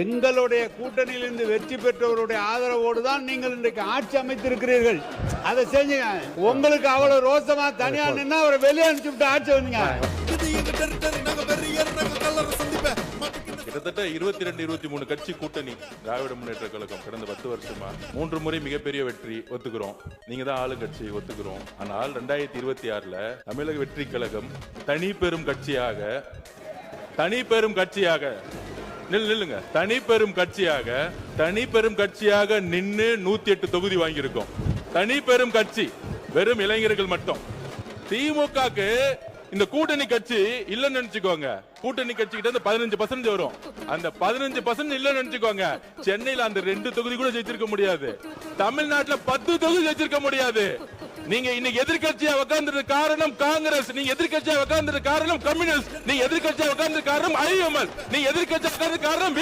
எங்களுடைய கூட்டணியிலிருந்து வெற்றி பெற்றவருடைய ஆதரவோடு தான் நீங்கள் இன்றைக்கு ஆட்சி அமைத்திருக்கிறீர்கள். அதை செஞ்சுங்க. உங்களுக்கு அவ்வளவு ரோசமா தனியா நின்னா அவரை வெளியே அனுப்பிச்சுட்டு ஆட்சி வந்தீங்க. கிட்டத்தட்ட 22-23 கட்சி கூட்டணி திராவிட முன்னேற்ற கழகம் கடந்த 10 வருஷமா 3 முறை மிகப்பெரிய வெற்றி ஒத்துக்கிறோம். நீங்க தான் ஆளுங்கட்சி ஒத்துக்கிறோம். ஆனால் 2026ல தமிழக வெற்றி கழகம் தனி பெரும் கட்சியாக நில்லுங்க தனி பெரும் கட்சியாக நின்னு 108 தொகுதி வாங்கியிருக்கோம். தனி பெரும் கட்சி வெறும் இளைஞர்கள் மட்டும். திமுகக்கு இந்த கூட்டணி கட்சி இல்லன்னு நினைச்சுக்கோங்க. கூட்டணி கட்சி கிட்ட 15% வரும். அந்த 15% இல்லன்னு நினைச்சுக்கோங்க. சென்னையில அந்த 2 தொகுதி கூட ஜெயிச்சிருக்க முடியாது. தமிழ்நாட்டுல 10 தொகுதி ஜெயிச்சிருக்க முடியாது. நீங்க இன்னைக்கு எதிர்கட்சியா உட்கார்ந்தது காரணம் காங்கிரஸ், நீங்க எதிர்கட்சியா உட்கார்ந்தது காரணம் கம்யூனிஸ்ட், நீங்க எதிர்கட்சியா உட்கார்ந்தது காரணம் ஐஎம்எல், நீங்க எதிர்கட்சியா உட்கார்ந்தது காரணம்